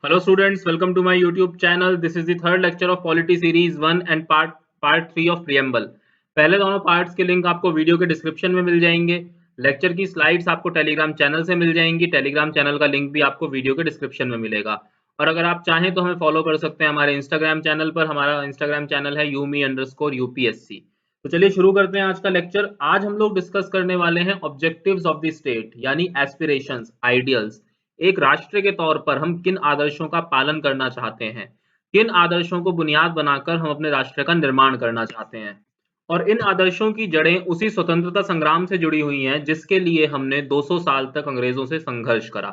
Hello students, welcome to my YouTube channel. This is the third lecture of Polity Series 1 and part 3 of Preamble. पहले दोनों parts के link आपको video के description में मिल जाएंगे। Lecture की स्लाइड्स आपको टेलीग्राम चैनल से मिल जाएंगी। टेलीग्राम चैनल का लिंक भी आपको वीडियो के डिस्क्रिप्शन में मिलेगा। और अगर आप चाहें तो हमें फॉलो कर सकते हैं हमारे इंस्टाग्राम चैनल पर। हमारा इंस्टाग्राम चैनल है umi_UPSC। तो चलिए शुरू करते हैं आज का लेक्चर। आज हम लोग डिस्कस करने वाले हैं ऑब्जेक्टिव्स ऑफ द स्टेट, यानी एस्पिरेशंस, आइडियल्स। एक राष्ट्र के तौर पर हम किन आदर्शों का पालन करना चाहते हैं, किन आदर्शों को बुनियाद बनाकर हम अपने राष्ट्र का निर्माण करना चाहते हैं। और इन आदर्शों की जड़ें उसी स्वतंत्रता संग्राम से जुड़ी हुई हैं जिसके लिए हमने 200 साल तक अंग्रेजों से संघर्ष करा।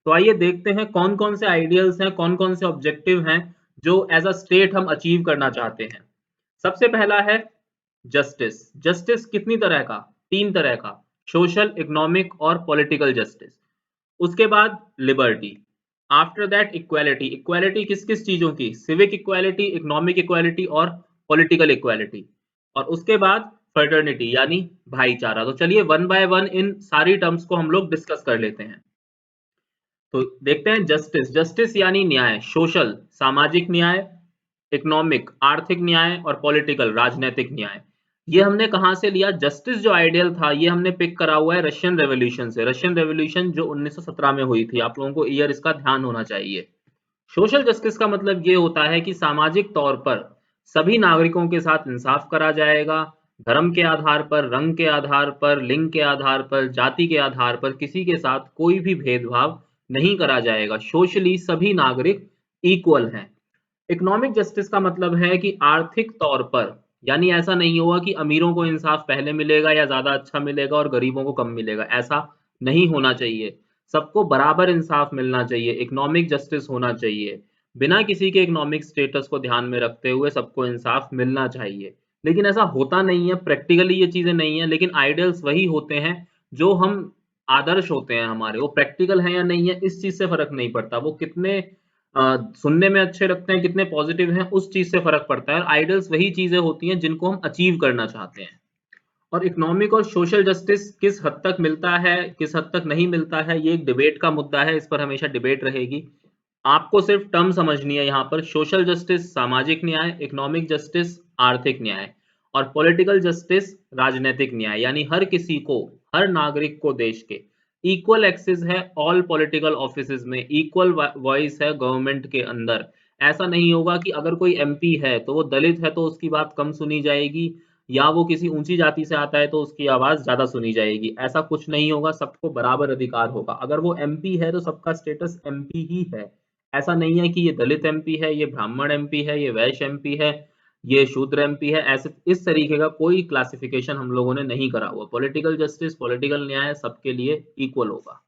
तो आइए देखते हैं कौन कौन से आइडियल्स हैं, कौन कौन से ऑब्जेक्टिव हैं जो एज अ स्टेट हम अचीव करना चाहते हैं। सबसे पहला है जस्टिस। जस्टिस कितनी तरह का? 3 तरह का, सोशल, इकोनॉमिक और पॉलिटिकल जस्टिस। उसके बाद liberty, after that equality. Equality किस किस चीजों की? सिविक इक्वालिटी, इकोनॉमिक इक्वालिटी और पॉलिटिकल इक्वालिटी। और उसके बाद फ्रेटर्निटी यानी भाईचारा। तो चलिए वन बाय वन इन सारी टर्म्स को हम लोग डिस्कस कर लेते हैं। तो देखते हैं जस्टिस। जस्टिस यानी न्याय, सोशल सामाजिक न्याय, इकोनॉमिक आर्थिक न्याय और पॉलिटिकल राजनीतिक न्याय। ये हमने कहां से लिया? जस्टिस जो आइडियल था ये हमने पिक करा हुआ है रशियन रेवोल्यूशन से। रशियन रेवोल्यूशन जो 1917 में हुई थी, आप लोगों को ईयर इसका ध्यान होना चाहिए। सोशल जस्टिस का मतलब ये होता है कि सामाजिक तौर पर सभी नागरिकों के साथ इंसाफ करा जाएगा। धर्म के आधार पर, रंग के आधार पर, लिंग के आधार पर, जाति के आधार पर किसी के साथ कोई भी भेदभाव नहीं करा जाएगा। सोशली सभी नागरिक इक्वल हैं। इकोनॉमिक जस्टिस का मतलब है कि आर्थिक तौर पर, यानी ऐसा नहीं होगा कि अमीरों को इंसाफ पहले मिलेगा या ज्यादा अच्छा मिलेगा और गरीबों को कम मिलेगा। ऐसा नहीं होना चाहिए। सबको बराबर इंसाफ मिलना चाहिए, इकोनॉमिक जस्टिस होना चाहिए। बिना किसी के इकोनॉमिक स्टेटस को ध्यान में रखते हुए सबको इंसाफ मिलना चाहिए। लेकिन ऐसा होता नहीं है, प्रैक्टिकली ये चीजें नहीं है। लेकिन आइडियल्स वही होते हैं जो हम आदर्श होते हैं हमारे, वो प्रैक्टिकल है या नहीं है इस चीज से फर्क नहीं पड़ता। वो कितने सुनने में अच्छे लगते हैं, कितने पॉजिटिव हैं, उस चीज से फर्क पड़ता है। और आइडियल्स वही चीजें होती हैं जिनको हम अचीव करना चाहते हैं। और इकोनॉमिक और सोशल जस्टिस किस हद तक मिलता है, किस हद तक नहीं मिलता है, ये एक डिबेट का मुद्दा है। इस पर हमेशा डिबेट रहेगी। आपको सिर्फ टर्म समझनी है यहाँ पर। सोशल जस्टिस सामाजिक न्याय, इकोनॉमिक जस्टिस आर्थिक न्याय और पॉलिटिकल जस्टिस राजनीतिक न्याय। यानी हर किसी को, हर नागरिक को देश के इक्वल एक्सेस है ऑल पॉलिटिकल ऑफिसेज में, इक्वल वॉइस है गवर्नमेंट के अंदर। ऐसा नहीं होगा कि अगर कोई एमपी है तो वो दलित है तो उसकी बात कम सुनी जाएगी, या वो किसी ऊंची जाति से आता है तो उसकी आवाज ज्यादा सुनी जाएगी। ऐसा कुछ नहीं होगा, सबको बराबर अधिकार होगा। अगर वो एमपी है तो सबका स्टेटस एमपी ही है। ऐसा नहीं है कि ये दलित एमपी है, ये ब्राह्मण एमपी है, ये वैश्य एमपी है, ये शूद्र एमपी है। ऐसे इस तरीके का कोई क्लासिफिकेशन हम लोगों ने नहीं करा हुआ। पॉलिटिकल जस्टिस, पॉलिटिकल न्याय सबके लिए इक्वल होगा।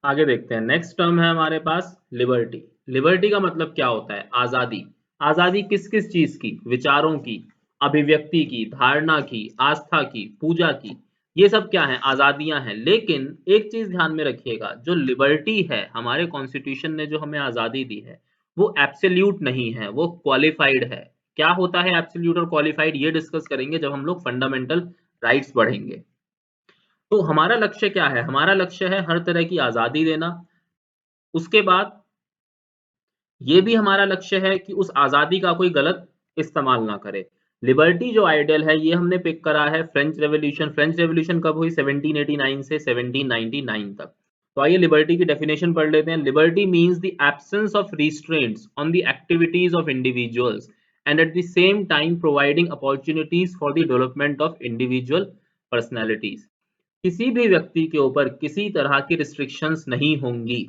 आगे देखते हैं। नेक्स्ट टर्म है हमारे पास लिबर्टी। लिबर्टी का मतलब क्या होता है? आजादी। आजादी किस किस चीज की? विचारों की, अभिव्यक्ति की, धारणा की, आस्था की, पूजा की। ये सब क्या है? आजादियां हैं। लेकिन एक चीज ध्यान में रखिएगा, जो लिबर्टी है, हमारे कॉन्स्टिट्यूशन ने जो हमें आजादी दी है वो एब्सोल्यूट नहीं है, वो क्वालिफाइड है। क्या होता है एब्सोल्यूट और क्वालिफाइड, ये डिस्कस करेंगे जब हम लोग फंडामेंटल राइट्स पढ़ेंगे। तो हमारा लक्ष्य क्या है? हमारा लक्ष्य है हर तरह की आजादी देना। उसके बाद ये भी हमारा लक्ष्य है कि उस आजादी का कोई गलत इस्तेमाल ना करे। लिबर्टी जो आइडियल है ये हमने पिक करा है फ्रेंच रेवोल्यूशन। फ्रेंच रेवोल्यूशन कब हुई? 1789 से 1799 तक। तो आइए लिबर्टी की डेफिनेशन पढ़ लेते हैं। Liberty means the absence of restraints on the activities of individuals and at the same time providing opportunities for the development of individual personalities. किसी भी व्यक्ति के ऊपर किसी तरह की रिस्ट्रिक्शंस नहीं होंगी।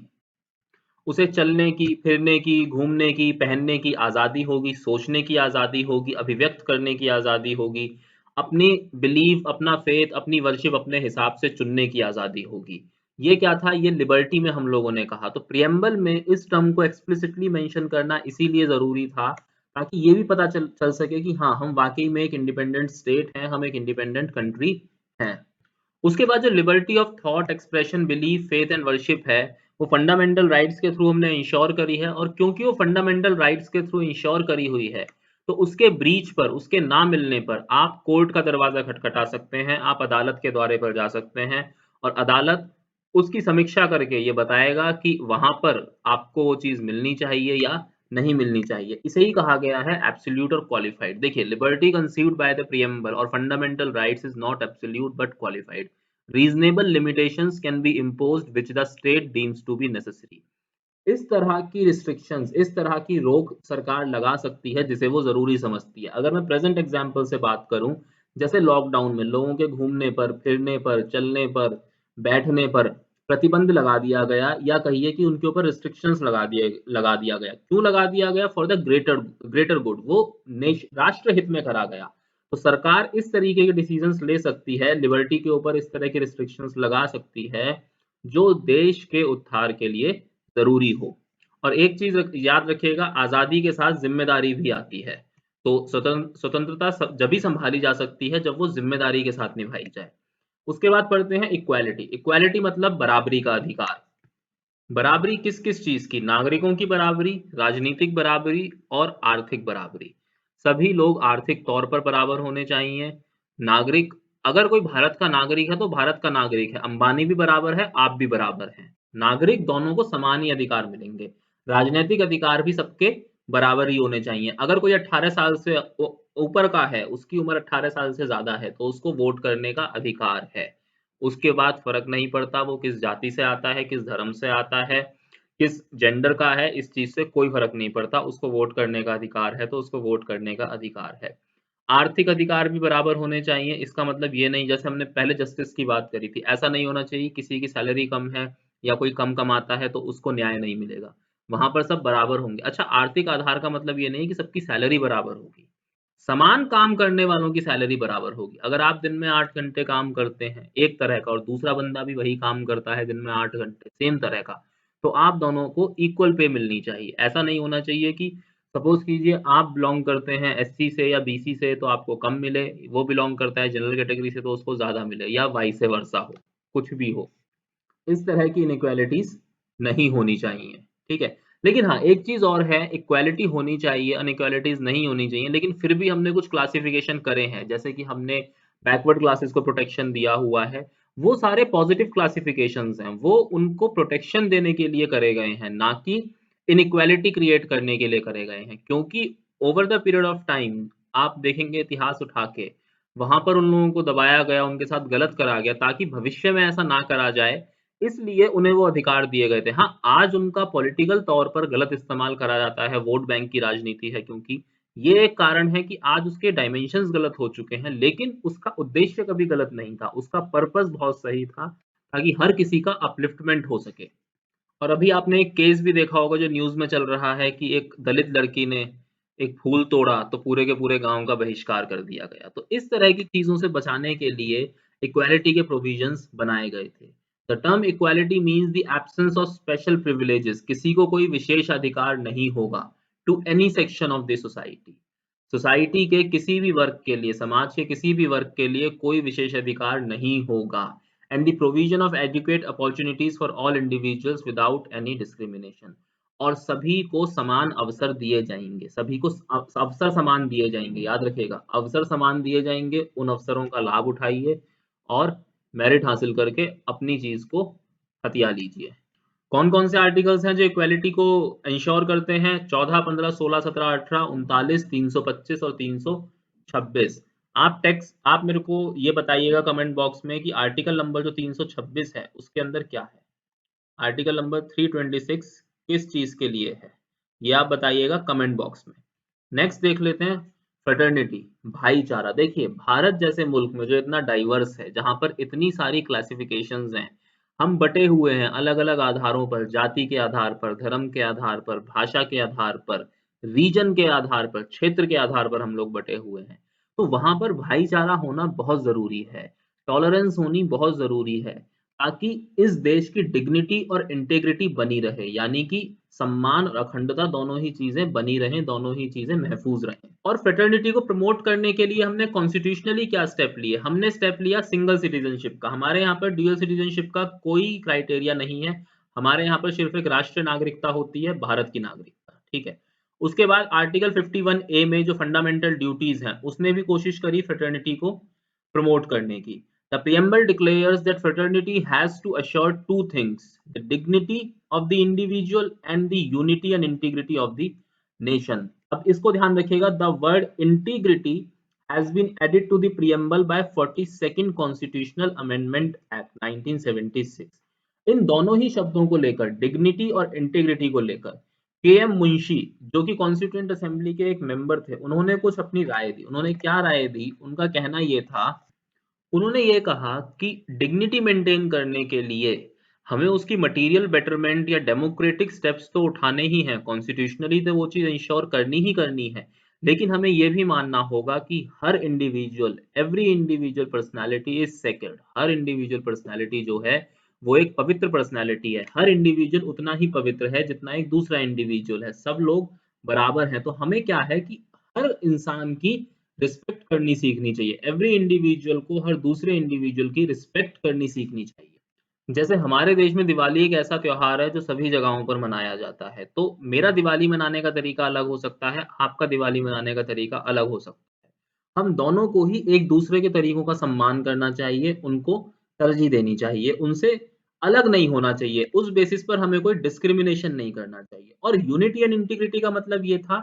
उसे चलने की, फिरने की, घूमने की, पहनने की आज़ादी होगी, सोचने की आज़ादी होगी, अभिव्यक्त करने की आज़ादी होगी, अपनी बिलीफ, अपना फेथ, अपनी वर्शिप अपने हिसाब से चुनने की आज़ादी होगी। ये क्या था? ये लिबर्टी में हम लोगों ने कहा। तो प्रियम्बल में इस टर्म को एक्सप्लिसिटली मेंशन करना इसीलिए ज़रूरी था ताकि ये भी पता चल सके कि हाँ, हम वाकई में एक इंडिपेंडेंट स्टेट हैं, हम एक इंडिपेंडेंट कंट्री हैं। उसके बाद जो liberty of thought, expression, belief, faith and worship है, वो फंडामेंटल राइट्स के थ्रू हमने इंश्योर करी है। और क्योंकि वो फंडामेंटल राइट्स के थ्रू इंश्योर करी हुई है तो उसके ब्रीच पर, उसके ना मिलने पर आप कोर्ट का दरवाजा खटखटा सकते हैं, आप अदालत के द्वारे पर जा सकते हैं और अदालत उसकी समीक्षा करके ये बताएगा कि वहां पर आपको वो चीज मिलनी चाहिए या नहीं मिलनी चाहिए। इसे ही कहा गया है एब्सोल्यूट और क्वालिफाइड। देखिए, liberty conceived by the preamble और fundamental rights is not absolute but qualified. Reasonable limitations can be imposed which the state deems to be necessary. इस तरह की रिस्ट्रिक्शंस, इस तरह की रोक सरकार लगा सकती है जिसे वो जरूरी समझती है। अगर मैं प्रेजेंट एग्जांपल से बात करूं, जैसे लॉकडाउन में लोगों के घूमने पर, फिरने पर, चलने पर, बैठने पर प्रतिबंध लगा दिया गया, या कहिए कि उनके ऊपर रिस्ट्रिक्शंस लगा दिया गया। क्यों लगा दिया गया? For the greater greater good, वो राष्ट्र हित में करा गया। तो सरकार इस तरीके के डिसीजंस ले सकती है, लिबर्टी के ऊपर इस तरह के रिस्ट्रिक्शंस लगा सकती है जो देश के उत्थान के लिए जरूरी हो। और एक चीज याद रखिएगा, आजादी के साथ जिम्मेदारी भी आती है। तो स्वतंत्रता जब भी संभाली जा सकती है जब वो जिम्मेदारी के साथ निभाई जाए। उसके बाद पढ़ते हैं इक्वालिटी। इक्वालिटी मतलब बराबरी का अधिकार। बराबरी किस किस चीज की? नागरिकों की बराबरी, राजनीतिक बराबरी और आर्थिक बराबरी। सभी लोग आर्थिक तौर पर बराबर होने चाहिए। नागरिक, अगर कोई भारत का नागरिक है तो भारत का नागरिक है, अंबानी भी बराबर है, आप भी बराबर हैं। नागरिक दोनों को समान ही अधिकार मिलेंगे। राजनीतिक अधिकार भी सबके बराबर ही होने चाहिए। अगर कोई 18 साल से ऊपर का है, उसकी उम्र 18 साल से ज्यादा है, तो उसको वोट करने का अधिकार है। उसके बाद फर्क नहीं पड़ता वो किस जाति से आता है, किस धर्म से आता है, किस जेंडर का है, इस चीज से कोई फर्क नहीं पड़ता। उसको वोट करने का अधिकार है तो उसको वोट करने का अधिकार है। आर्थिक अधिकार भी बराबर होने चाहिए। इसका मतलब ये नहीं, जैसे हमने पहले जस्टिस की बात करी थी, ऐसा नहीं होना चाहिए किसी की सैलरी कम है या कोई कम कमाता है तो उसको न्याय नहीं मिलेगा। वहां पर सब बराबर होंगे। अच्छा, आर्थिक आधार का मतलब ये नहीं कि सबकी सैलरी बराबर होगी। समान काम करने वालों की सैलरी बराबर होगी। अगर आप दिन में 8 घंटे काम करते हैं एक तरह का और दूसरा बंदा भी वही काम करता है दिन में 8 घंटे सेम तरह का, तो आप दोनों को इक्वल पे मिलनी चाहिए। ऐसा नहीं होना चाहिए कि सपोज कीजिए आप बिलोंग करते हैं एससी से या बीसी से तो आपको कम मिले, वो बिलोंग करता है जनरल कैटेगरी से तो उसको ज्यादा मिले, या वाइस वर्सा हो, कुछ भी हो। इस तरह की इनइक्वालिटीज नहीं होनी चाहिए। ठीक है। लेकिन हाँ, एक चीज और है, इक्वालिटी होनी चाहिए, अनइक्वालिटीज नहीं होनी चाहिए, लेकिन फिर भी हमने कुछ क्लासिफिकेशन करे हैं। जैसे कि हमने बैकवर्ड क्लासेस को प्रोटेक्शन दिया हुआ है। वो सारे पॉजिटिव क्लासिफिकेशंस हैं, वो उनको प्रोटेक्शन देने के लिए करे गए हैं, ना कि इनइक्वालिटी क्रिएट करने के लिए करे गए हैं। क्योंकि over the period of time आप देखेंगे इतिहास उठा के, वहां पर उन लोगों को दबाया गया, उनके साथ गलत करा गया, ताकि भविष्य में ऐसा ना करा जाए, इसलिए उन्हें वो अधिकार दिए गए थे। हाँ, आज उनका पॉलिटिकल तौर पर गलत इस्तेमाल करा जाता है, वोट बैंक की राजनीति है, क्योंकि ये एक कारण है कि आज उसके डायमेंशंस गलत हो चुके हैं। लेकिन उसका उद्देश्य कभी गलत नहीं था, उसका पर्पस बहुत सही था, ताकि हर किसी का अपलिफ्टमेंट हो सके। और अभी आपने एक केस भी देखा होगा जो न्यूज में चल रहा है कि एक दलित लड़की ने एक फूल तोड़ा तो पूरे के पूरे गांव का बहिष्कार कर दिया गया। तो इस तरह की चीजों से बचाने के लिए इक्वालिटी के प्रोविजंस बनाए गए थे। The term equality means the absence of special privileges. किसी को कोई विशेष अधिकार नहीं होगा to any section of the society. Society के किसी भी वर्ग के लिए, समाज के किसी भी वर्ग के लिए कोई विशेष अधिकार नहीं होगा। And the provision of educate opportunities for all individuals without any discrimination. और सभी को समान अवसर दिए जाएंगे, सभी को अवसर समान दिए जाएंगे। याद रखिएगा, अवसर समान दिए जाएंगे, उन अवसरों का लाभ उठाइए और मेरिट हासिल करके अपनी चीज को हथिया लीजिए। कौन कौन से आर्टिकल्स हैं जो इक्वालिटी को इंश्योर करते हैं? 14, 15, 16, 17, 18, 39, 325 और 326। आप मेरे को ये बताइएगा कमेंट बॉक्स में कि आर्टिकल नंबर जो 326 है उसके अंदर क्या है। आर्टिकल नंबर 326 किस चीज के लिए है, ये आप बताइएगा कमेंट बॉक्स में। नेक्स्ट देख लेते हैं फ्रेटर्निटी, भाईचारा। देखिए, भारत जैसे मुल्क में जो इतना डाइवर्स है, जहां पर इतनी सारी क्लासिफिकेशंस हैं, हम बटे हुए हैं अलग अलग आधारों पर, जाति के आधार पर, धर्म के आधार पर, भाषा के आधार पर, रीजन के आधार पर, क्षेत्र के आधार पर हम लोग बटे हुए हैं। तो वहां पर भाईचारा होना बहुत जरूरी है, टॉलरेंस होनी बहुत जरूरी है, ताकि इस देश की डिग्निटी और इंटेग्रिटी बनी रहे। यानी कि सम्मान और अखंडता दोनों ही चीजें बनी रहें, दोनों ही चीजें महफूज रहें। और फ्रेटर्निटी को प्रमोट करने के लिए हमने कॉन्स्टिट्यूशनली क्या स्टेप लिए? हमने स्टेप लिया सिंगल सिटीजनशिप का। हमारे यहाँ पर ड्यूअल सिटीजनशिप का कोई क्राइटेरिया नहीं है। हमारे यहाँ पर सिर्फ एक राष्ट्रीय नागरिकता होती है, भारत की नागरिकता। ठीक है। उसके बाद आर्टिकल 51A में जो फंडामेंटल ड्यूटीज हैं, उसने भी कोशिश करी फ्रेटर्निटी को प्रमोट करने की। The preamble declares that fraternity has to assure two things: the dignity of the individual and the unity and integrity of the nation. अब इसको ध्यान रखिएगा, the word integrity has been added to the preamble by 42nd Constitutional Amendment Act 1976. इन दोनों ही शब्दों को लेकर, dignity और integrity को लेकर, के एम मुंशी जो कि कॉन्स्टिट्यूएंट असेंबली के एक मेंबर थे, उन्होंने कुछ अपनी राय दी। उन्होंने क्या राय दी? उनका कहना ये था, उन्होंने ये कहा कि डिग्निटी मेंटेन करने के लिए हमें उसकी मटेरियल बेटरमेंट या डेमोक्रेटिक स्टेप्स तो उठाने ही हैं, कॉन्स्टिट्यूशनली तो वो चीज इंश्योर करनी ही करनी है, लेकिन हमें ये भी मानना होगा कि हर individual, every individual personality is sacred. हर इंडिविजुअल पर्सनालिटी जो है वो एक पवित्र पर्सनालिटी है। हर इंडिविजुअल उतना ही पवित्र है जितना एक दूसरा इंडिविजुअल है। सब लोग बराबर हैं। तो हमें क्या है कि हर इंसान की रिस्पेक्ट करनी सीखनी चाहिए। एवरी इंडिविजुअल को हर दूसरे इंडिविजुअल की रिस्पेक्ट करनी सीखनी चाहिए। जैसे हमारे देश में दिवाली एक ऐसा त्योहार है जो सभी जगहों पर मनाया जाता है, तो मेरा दिवाली मनाने का तरीका अलग हो सकता है, आपका दिवाली मनाने का तरीका अलग हो सकता है। हम दोनों को ही एक दूसरे के तरीकों का सम्मान करना चाहिए, उनको तरजीह देनी चाहिए, उनसे अलग नहीं होना चाहिए। उस बेसिस पर हमें कोई डिस्क्रिमिनेशन नहीं करना चाहिए। और यूनिटी एंड इंटीग्रिटी का मतलब ये था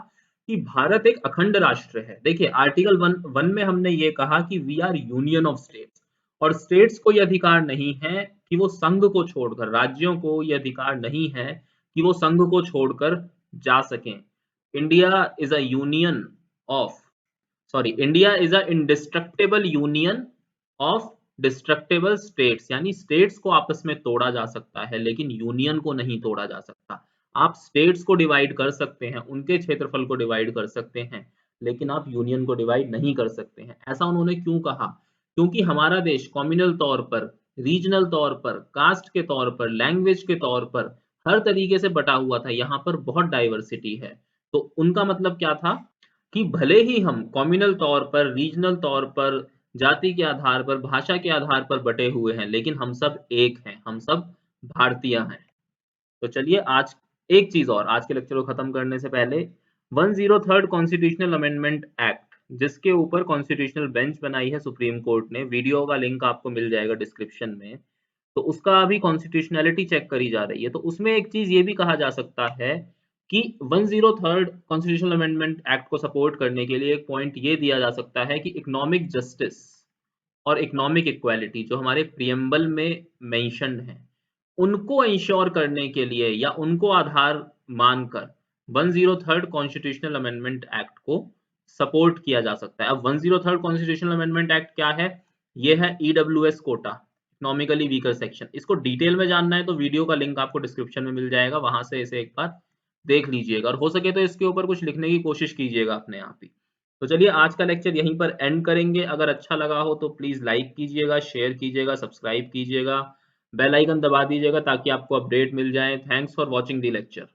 कि भारत एक अखंड राष्ट्र है। देखिए आर्टिकल 1 में हमने ये कहा कि we are union of states, और स्टेट्स को ये अधिकार नहीं है कि वो संघ को छोड़कर, राज्यों को ये अधिकार नहीं है कि वो संघ को छोड़कर जा सकें। India is a union of, sorry, India is a indestructible union of destructible states, यानी स्टेट्स को आपस में तोड़ा जा सकता है लेकिन यूनियन को नहीं तोड़ा जा सकता। आप स्टेट्स को डिवाइड कर सकते हैं, उनके क्षेत्रफल को डिवाइड कर सकते हैं, लेकिन आप यूनियन को डिवाइड नहीं कर सकते हैं। ऐसा उन्होंने क्यों कहा? क्योंकि हमारा देश कम्युनल तौर पर, रीजनल तौर पर, कास्ट के तौर पर, लैंग्वेज के तौर पर हर तरीके से बटा हुआ था। यहाँ पर बहुत डाइवर्सिटी है। तो उनका मतलब क्या था कि भले ही हम कम्युनल तौर पर, रीजनल तौर पर, जाति के आधार पर, भाषा के आधार पर बटे हुए हैं, लेकिन हम सब एक हैं, हम सब भारतीय हैं। तो चलिए आज एक चीज और, आज के लेक्चर को खत्म करने से पहले 103rd कॉन्स्टिट्यूशनल अमेंडमेंट एक्ट, जिसके ऊपर कॉन्स्टिट्यूशनल बेंच बनाई है सुप्रीम कोर्ट ने, वीडियो का लिंक आपको मिल जाएगा डिस्क्रिप्शन में, तो उसका अभी कॉन्स्टिट्यूशनैलिटी चेक करी जा रही है। तो उसमें एक चीज ये भी कहा जा सकता है कि 103rd कॉन्स्टिट्यूशनल अमेंडमेंट एक्ट को सपोर्ट करने के लिए एक पॉइंट ये दिया जा सकता है कि इकोनॉमिक जस्टिस और इकोनॉमिक इक्वालिटी जो हमारे प्रियम्बल में मेंशन्ड है, उनको इंश्योर करने के लिए या उनको आधार मानकर 103rd कॉन्स्टिट्यूशनल अमेंडमेंट एक्ट को सपोर्ट किया जा सकता है। अब 103rd कॉन्स्टिट्यूशनल अमेंडमेंट एक्ट क्या है? ये है EWS quota, economically weaker section. इसको डिटेल में जानना है तो वीडियो का लिंक आपको डिस्क्रिप्शन में मिल जाएगा, वहां से इसे एक बार देख लीजिएगा, और हो सके तो इसके ऊपर कुछ लिखने की कोशिश कीजिएगा अपने आप ही। तो चलिए आज का लेक्चर यहीं पर एंड करेंगे। अगर अच्छा लगा हो तो प्लीज लाइक कीजिएगा, शेयर कीजिएगा, सब्सक्राइब कीजिएगा, बेल आइकन दबा दीजिएगा ताकि आपको अपडेट मिल जाए। Thanks for watching the lecture.